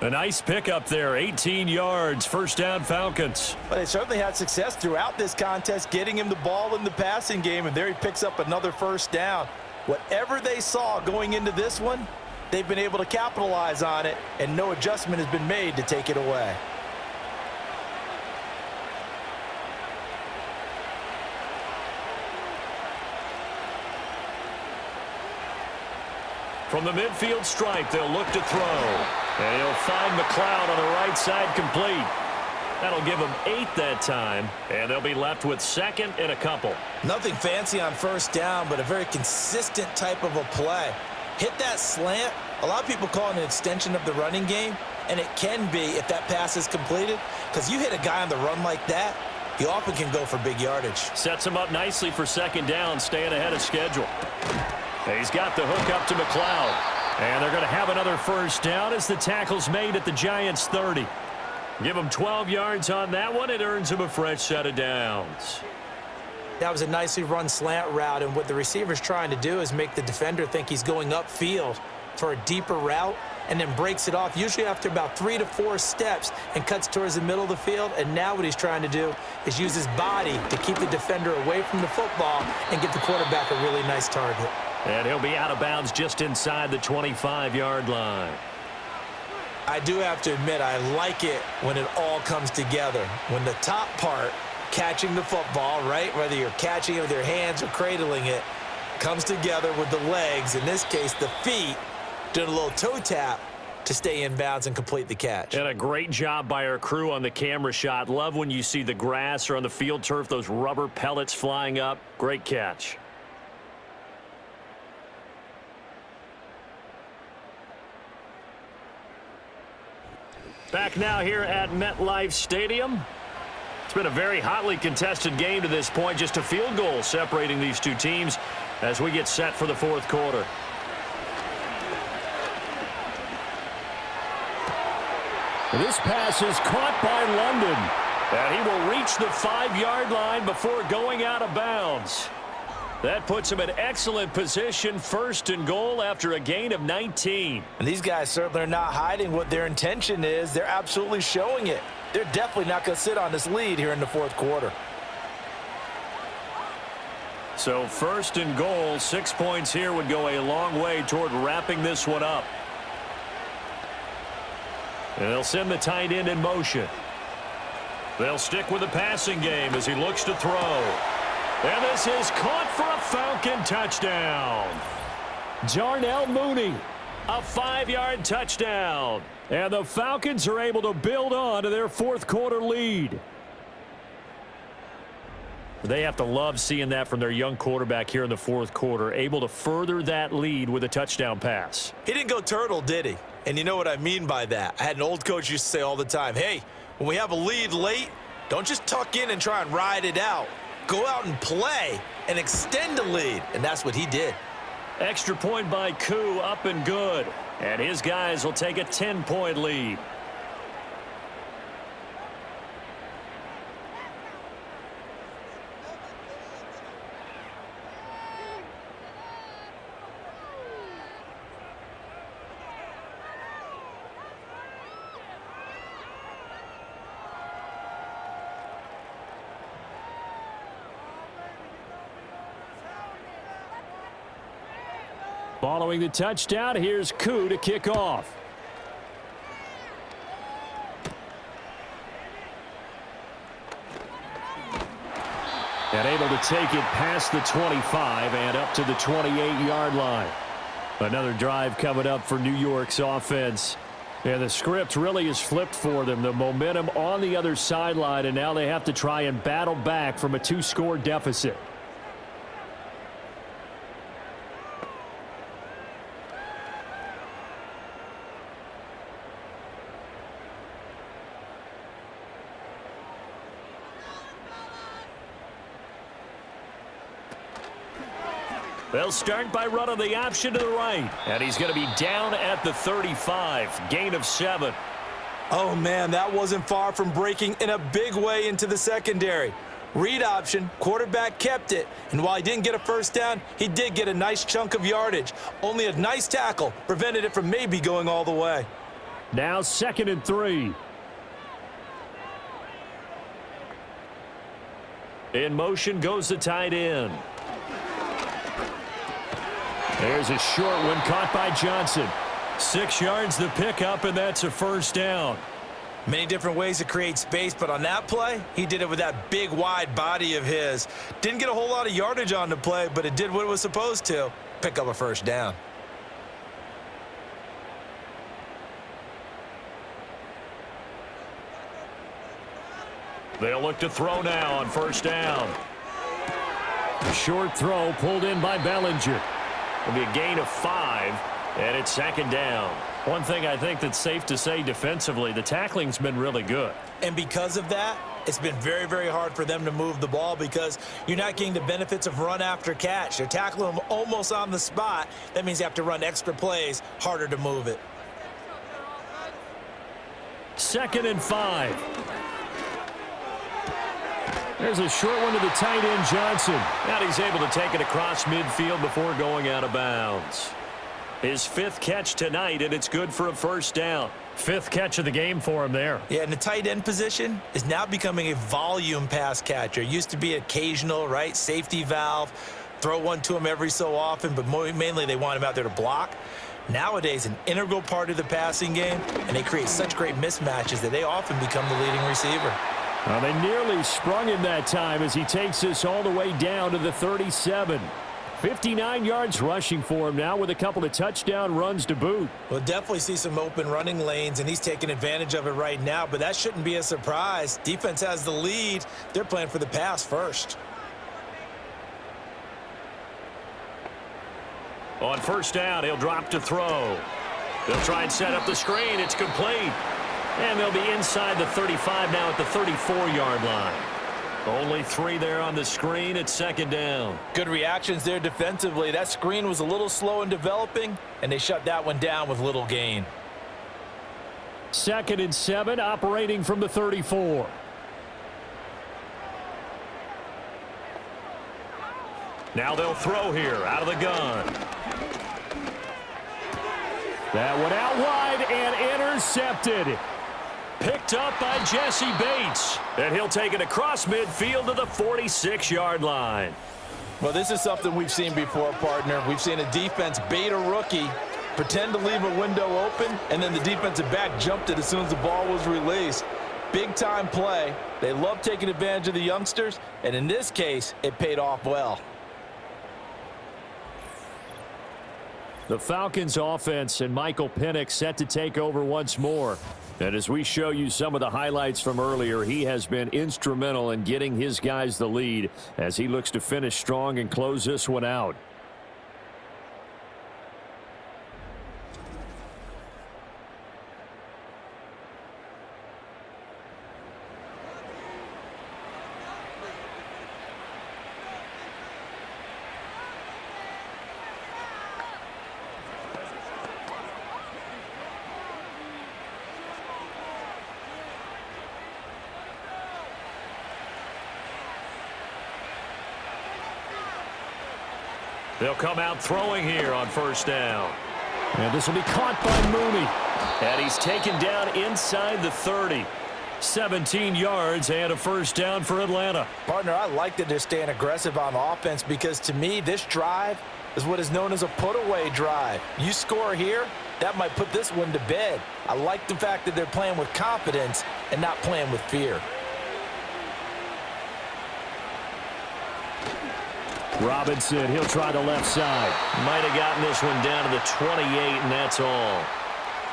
A nice pickup there, 18 yards, 1st down Falcons. But they certainly had success throughout this contest, getting him the ball in the passing game, and there he picks up another 1st down. Whatever they saw going into this one, they've been able to capitalize on it, and no adjustment has been made to take it away. From the midfield stripe, they'll look to throw. And he'll find McLeod on the right side complete. That'll give them 8 that time, and they'll be left with 2nd and a couple. Nothing fancy on 1st down, but a very consistent type of a play. Hit that slant. A lot of people call it an extension of the running game, and it can be if that pass is completed, because you hit a guy on the run like that, he often can go for big yardage. Sets him up nicely for 2nd down, staying ahead of schedule. He's got the hook up to McLeod. And they're going to have another 1st down as the tackle's made at the Giants' 30. Give him 12 yards on that one. It earns him a fresh set of downs. That was a nicely run slant route, and what the receiver's trying to do is make the defender think he's going upfield for a deeper route and then breaks it off, usually after about 3 to 4 steps, and cuts towards the middle of the field. And now what he's trying to do is use his body to keep the defender away from the football and get the quarterback a really nice target. And he'll be out of bounds just inside the 25-yard line. I do have to admit, I like it when it all comes together. When the top part, catching the football, right, whether you're catching it with your hands or cradling it, comes together with the legs, in this case the feet, doing a little toe tap to stay in bounds and complete the catch. And a great job by our crew on the camera shot. Love when you see the grass or on the field turf, those rubber pellets flying up. Great catch. Back now here at MetLife Stadium. It's been a very hotly contested game to this point. Just a field goal separating these two teams as we get set for the 4th quarter. This pass is caught by London. And he will reach the 5-yard line before going out of bounds. That puts him in excellent position, 1st and goal after a gain of 19. And these guys certainly are not hiding what their intention is. They're absolutely showing it. they're definitely not going to sit on this lead here in the fourth quarter. So first and goal, 6 points here would go a long way toward wrapping this one up. And they'll send the tight end in motion. They'll stick with the passing game as he looks to throw. And this is caught for a Falcon touchdown. Darnell Mooney, a 5-yard touchdown. And the Falcons are able to build on to their fourth quarter lead. They have to love seeing that from their young quarterback here in the fourth quarter, able to further that lead with a touchdown pass. He didn't go turtle, did he? And you know what I mean by that. I had an old coach used to say all the time, hey, when we have a lead late, don't just tuck in and try and ride it out. Go out and play and extend the lead. And that's what he did. Extra point by Koo, up and good. And his guys will take a 10-point lead. Following the touchdown, here's Koo to kick off. And able to take it past the 25 and up to the 28-yard line. Another drive coming up for New York's offense. And the script really is flipped for them. The momentum on the other sideline, and now they have to try and battle back from a 2-score deficit. They'll start by running the option to the right. And he's going to be down at the 35. Gain of 7. Oh, man, that wasn't far from breaking in a big way into the secondary. Read option, quarterback kept it. And while he didn't get a first down, he did get a nice chunk of yardage. Only a nice tackle prevented it from maybe going all the way. Now 2nd and 3. In motion goes the tight end. There's a short one caught by Johnson. 6 yards the pickup, and that's a first down. Many different ways to create space, but on that play, he did it with that big, wide body of his. Didn't get a whole lot of yardage on the play, but it did what it was supposed to. Pick up a first down. They'll look to throw now on first down. A short throw pulled in by Bellinger. It'll be a gain of 5, and it's 2nd down. One thing I think that's safe to say defensively, the tackling's been really good. And because of that, it's been very, very hard for them to move the ball because you're not getting the benefits of run after catch. They're tackling them almost on the spot. That means you have to run extra plays, harder to move it. 2nd and 5. There's a short one to the tight end, Johnson. And he's able to take it across midfield before going out of bounds. His 5th catch tonight, and it's good for a first down. 5th catch of the game for him there. Yeah, and the tight end position is now becoming a volume pass catcher. It used to be occasional, right? Safety valve. Throw one to him every so often, but mainly they want him out there to block. Nowadays, an integral part of the passing game, and they create such great mismatches that they often become the leading receiver. Well, they nearly sprung him that time as he takes this all the way down to the 37. 59 yards rushing for him now with a couple of touchdown runs to boot. We'll definitely see some open running lanes, and he's taking advantage of it right now, but that shouldn't be a surprise. Defense has the lead. They're playing for the pass first. On first down, he'll drop to throw. They'll try and set up the screen. It's complete. And they'll be inside the 35 now at the 34-yard line. Only 3 there on the screen. It's 2nd down. Good reactions there defensively. That screen was a little slow in developing, and they shut that one down with little gain. 2nd and 7, operating from the 34. Now they'll throw here out of the gun. That one out wide and intercepted. Picked up by Jesse Bates. And he'll take it across midfield to the 46-yard line. Well, this is something we've seen before, partner. We've seen a defense bait a rookie, pretend to leave a window open, and then the defensive back jumped it as soon as the ball was released. Big-time play. They love taking advantage of the youngsters, and in this case, it paid off well. The Falcons offense and Michael Penix set to take over once more. And as we show you some of the highlights from earlier, he has been instrumental in getting his guys the lead as he looks to finish strong and close this one out. They'll come out throwing here on first down. And this will be caught by Mooney. And he's taken down inside the 30. 17 yards and a first down for Atlanta. Partner, I like that they're staying aggressive on offense because to me, this drive is what is known as a put-away drive. You score here, that might put this one to bed. I like the fact that they're playing with confidence and not playing with fear. Robinson, he'll try the left side. Might have gotten this one down to the 28, and that's all.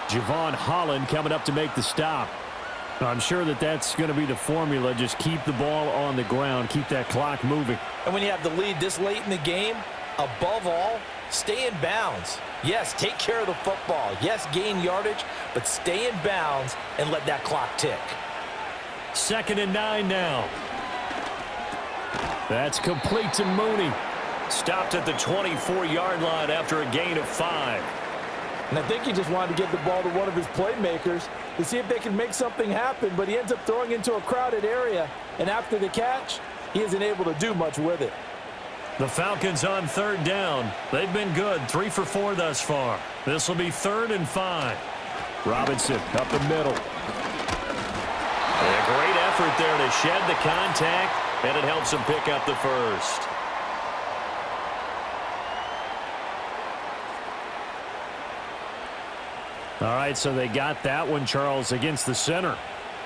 Javon Holland coming up to make the stop. I'm sure that that's going to be the formula. Just keep the ball on the ground. Keep that clock moving. And when you have the lead this late in the game, above all, stay in bounds. Yes, take care of the football. Yes, gain yardage, but stay in bounds and let that clock tick. 2nd and 9 now. That's complete to Mooney. Stopped at the 24-yard line after a gain of 5. And I think he just wanted to give the ball to one of his playmakers to see if they can make something happen, but he ends up throwing into a crowded area, and after the catch, he isn't able to do much with it. The Falcons on 3rd down. They've been good, 3 for 4 thus far. This will be 3rd and 5. Robinson up the middle. And a great effort there to shed the contact, and it helps him pick up the first. All right, so they got that one, Charles, against the center.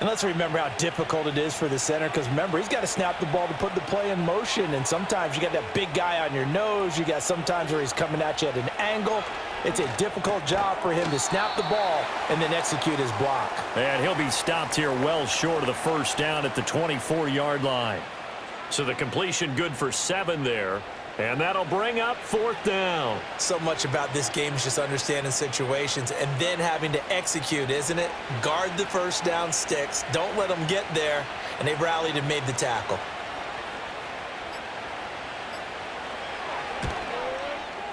And let's remember how difficult it is for the center because, remember, he's got to snap the ball to put the play in motion. And sometimes you got that big guy on your nose. You got sometimes where he's coming at you at an angle. It's a difficult job for him to snap the ball and then execute his block. And he'll be stopped here well short of the first down at the 24-yard line. So the completion good for 7 there. And that'll bring up 4th down. So much about this game is just understanding situations and then having to execute, isn't it? Guard the first down sticks. Don't let them get there. And they rallied and made the tackle.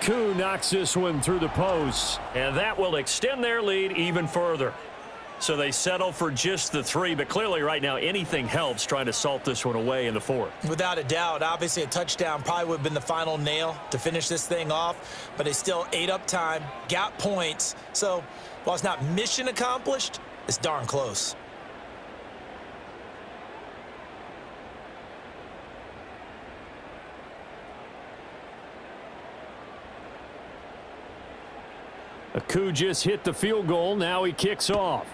Koo knocks this one through the post. And that will extend their lead even further. So they settle for just the 3, but clearly right now anything helps trying to salt this one away in the 4th. Without a doubt, obviously a touchdown probably would have been the final nail to finish this thing off, but they still ate up time, got points. So while it's not mission accomplished, it's darn close. Koo just hit the field goal. Now he kicks off.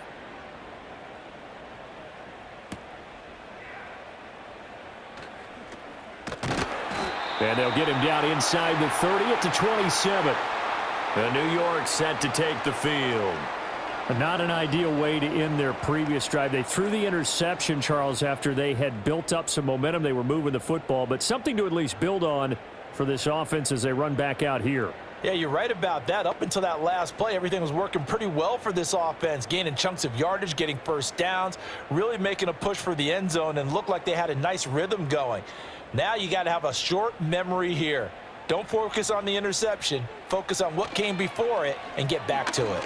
And they'll get him down inside the 30 at the 27. And New York set to take the field. Not an ideal way to end their previous drive. They threw the interception, Charles, after they had built up some momentum. They were moving the football, but something to at least build on for this offense as they run back out here. Yeah, you're right about that. Up until that last play, everything was working pretty well for this offense, gaining chunks of yardage, getting first downs, really making a push for the end zone, and looked like they had a nice rhythm going. Now you got to have a short memory here. Don't focus on the interception. Focus on what came before it and get back to it.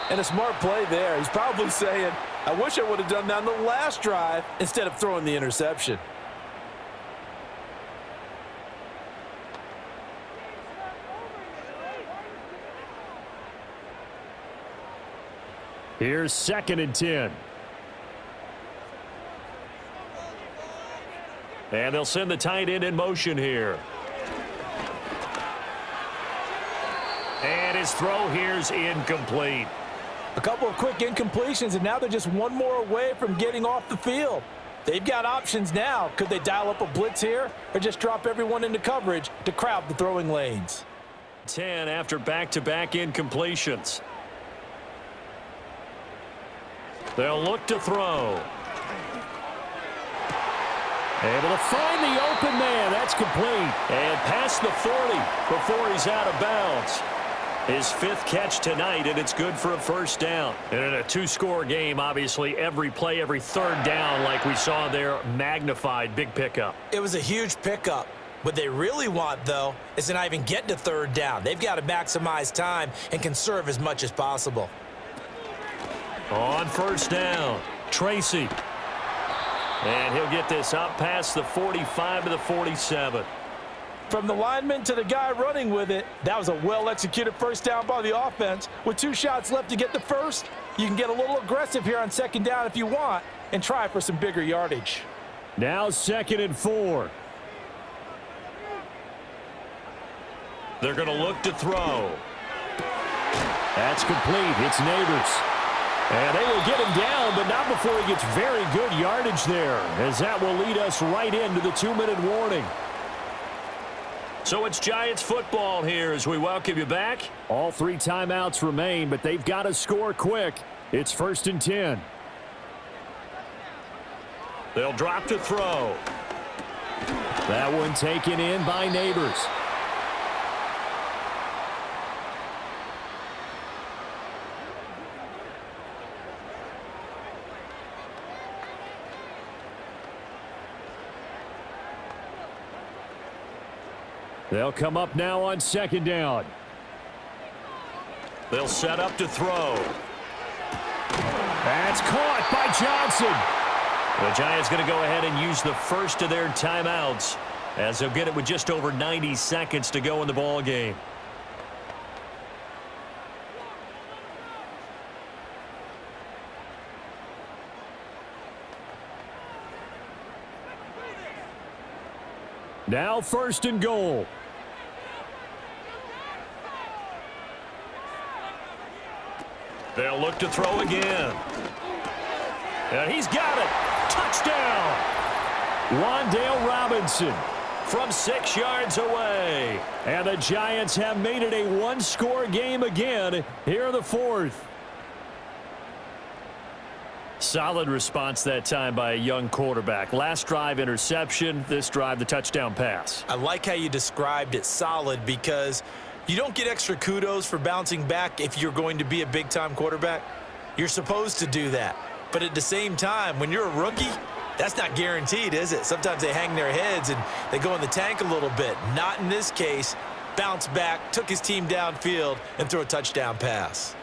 And a smart play there. He's probably saying, I wish I would have done that on the last drive instead of throwing the interception. Here's 2nd and 10. And they'll send the tight end in motion here. And his throw here's incomplete. A couple of quick incompletions, and now they're just one more away from getting off the field. They've got options now. Could they dial up a blitz here or just drop everyone into coverage to crowd the throwing lanes? 10 after back-to-back incompletions. They'll look to throw. Able to find the open man. That's complete. And past the 40 before he's out of bounds. His 5th catch tonight, and it's good for a first down. And in a 2-score game, obviously, every play, every 3rd down, like we saw there, magnified. Big pickup. It was a huge pickup. What they really want, though, is to not even get to 3rd down. They've got to maximize time and conserve as much as possible. On 1st down, Tracy. And he'll get this up past the 45 to the 47. From the lineman to the guy running with it, that was a well-executed first down by the offense. With 2 shots left to get the first, you can get a little aggressive here on 2nd down if you want and try for some bigger yardage. Now 2nd and 4. They're going to look to throw. That's complete. It's Neighbors. And they will get him down, but not before he gets very good yardage there, as that will lead us right into the 2-minute warning. So it's Giants football here as we welcome you back. All 3 timeouts remain, but they've got to score quick. It's 1st and 10. They'll drop to throw. That one taken in by Neighbors. They'll come up now on 2nd down. They'll set up to throw. That's caught by Jaxson. The Giants going to go ahead and use the first of their timeouts as they'll get it with just over 90 seconds to go in the ball game. Now 1st and goal. They'll look to throw again. And he's got it. Touchdown. Wan'Dale Robinson from 6 yards away. And the Giants have made it a 1-score game again here in the 4th. Solid response that time by a young quarterback. Last drive, interception. This drive, the touchdown pass. I like how you described it, solid, because you don't get extra kudos for bouncing back if you're going to be a big-time quarterback. You're supposed to do that. But at the same time, when you're a rookie, that's not guaranteed, is it? Sometimes they hang their heads and they go in the tank a little bit. Not in this case. Bounce back, took his team downfield, and threw a touchdown pass.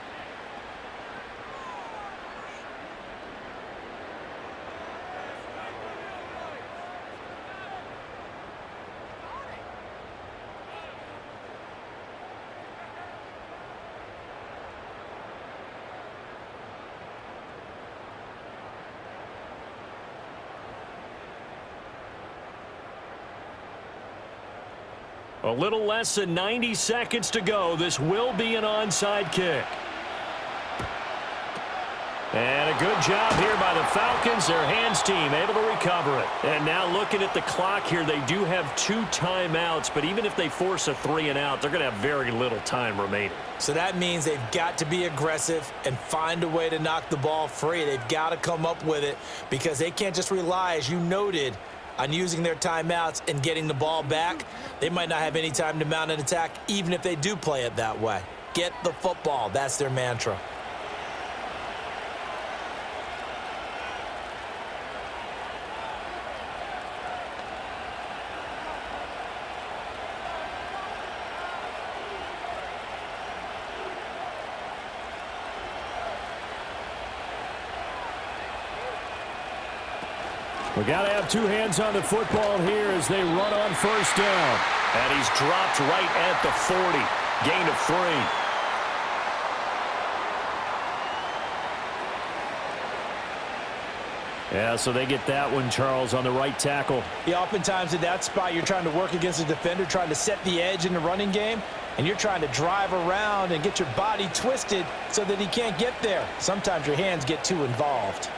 A little less than 90 seconds to go. This will be an onside kick. And a good job here by the Falcons. Their hands team able to recover it. And now looking at the clock here, they do have 2 timeouts, but even if they force a 3 and out, they're going to have very little time remaining. So that means they've got to be aggressive and find a way to knock the ball free. They've got to come up with it because they can't just rely, as you noted, on using their timeouts and getting the ball back. They might not have any time to mount an attack, even if they do play it that way. Get the football. That's their mantra. We got to have 2 hands on the football here as they run on 1st down. And he's dropped right at the 40. Gain of 3. Yeah, so they get that one, Charles, on the right tackle. Yeah, oftentimes in that spot, you're trying to work against a defender, trying to set the edge in the running game, and you're trying to drive around and get your body twisted so that he can't get there. Sometimes your hands get too involved.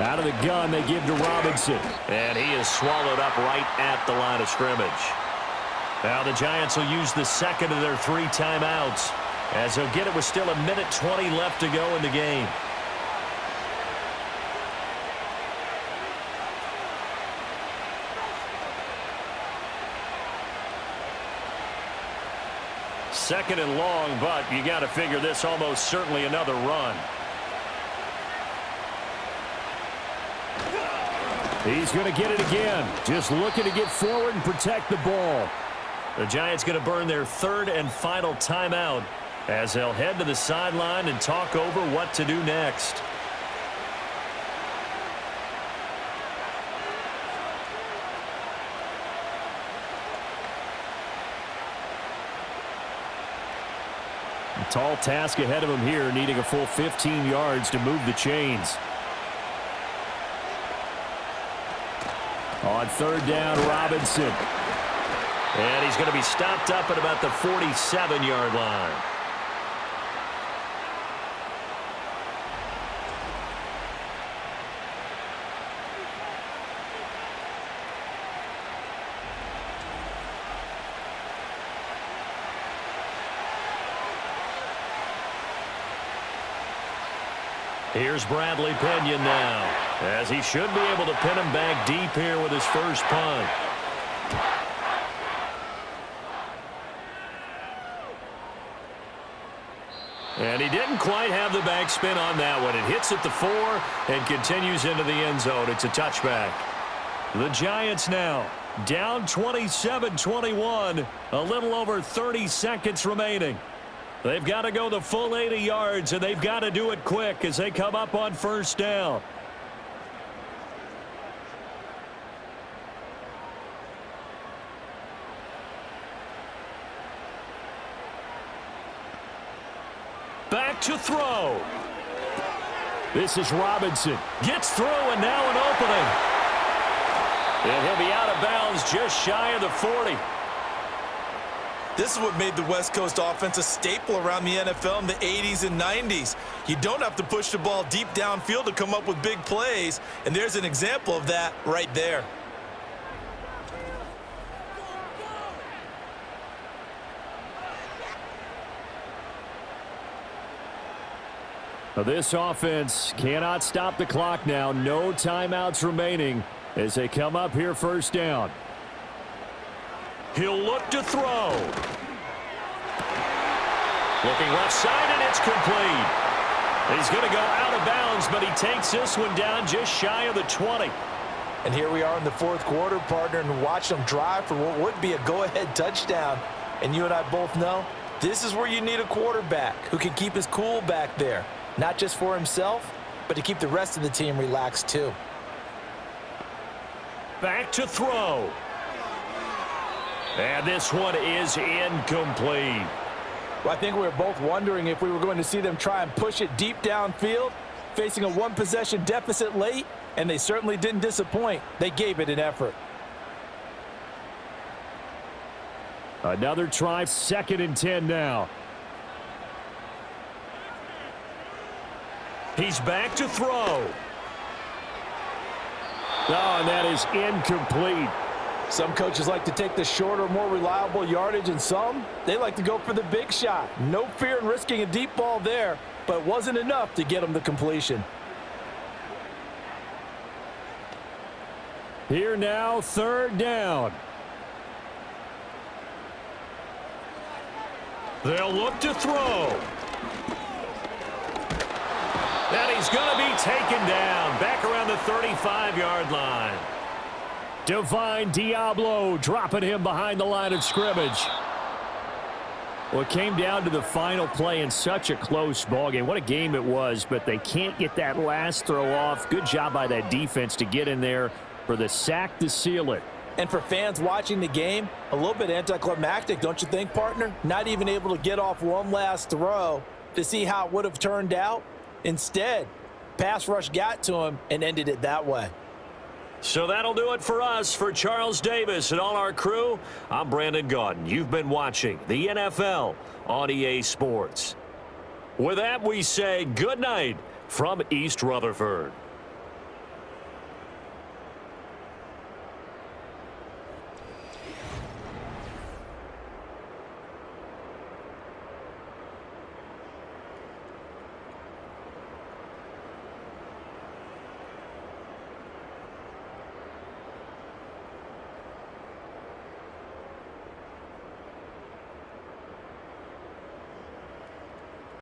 Out of the gun, they give to Robinson. And he is swallowed up right at the line of scrimmage. Now the Giants will use the second of their 3 timeouts, as they'll get it with still 1:20 left to go in the game. Second and long, but you got to figure this almost certainly another run. He's going to get it again. Just looking to get forward and protect the ball. The Giants going to burn their 3rd and final timeout as they'll head to the sideline and talk over what to do next. A tall task ahead of him here, needing a full 15 yards to move the chains. On 3rd down, Robinson. And he's going to be stopped up at about the 47-yard line. Here's Bradley Pinion now, as he should be able to pin him back deep here with his first punt. And he didn't quite have the backspin on that one. It hits at the 4 and continues into the end zone. It's a touchback. The Giants now down 27-21, a little over 30 seconds remaining. They've got to go the full 80 yards, and they've got to do it quick as they come up on 1st down. Back to throw. This is Robinson. Gets through, and now an opening. And he'll be out of bounds just shy of the 40. This is what made the West Coast offense a staple around the NFL in the 80s and 90s. You don't have to push the ball deep downfield to come up with big plays, and there's an example of that right there. Now this offense cannot stop the clock now. No timeouts remaining as they come up here 1st down. He'll look to throw. Looking left side, and it's complete. He's going to go out of bounds, but he takes this one down just shy of the 20. And here we are in the 4th quarter, partner, and watch them drive for what would be a go-ahead touchdown. And you and I both know this is where you need a quarterback who can keep his cool back there, not just for himself, but to keep the rest of the team relaxed too. Back to throw. And this one is incomplete. Well, I think we were both wondering if we were going to see them try and push it deep downfield, facing a 1-possession deficit late, and they certainly didn't disappoint. They gave it an effort. Another try, 2nd and 10 now. He's back to throw. Oh, and that is incomplete. Some coaches like to take the shorter, more reliable yardage, and some, they like to go for the big shot. No fear in risking a deep ball there, but it wasn't enough to get them the completion. Here now, 3rd down. They'll look to throw. And he's going to be taken down back around the 35-yard line. Divine Diablo dropping him behind the line of scrimmage. Well, it came down to the final play in such a close ballgame. What a game it was, but they can't get that last throw off. Good job by that defense to get in there for the sack to seal it. And for fans watching the game, a little bit anticlimactic, don't you think, partner? Not even able to get off one last throw to see how it would have turned out. Instead, pass rush got to him and ended it that way. So that'll do it for us. For Charles Davis and all our crew, I'm Brandon Gaudin. You've been watching the NFL on EA Sports. With that, we say good night from East Rutherford.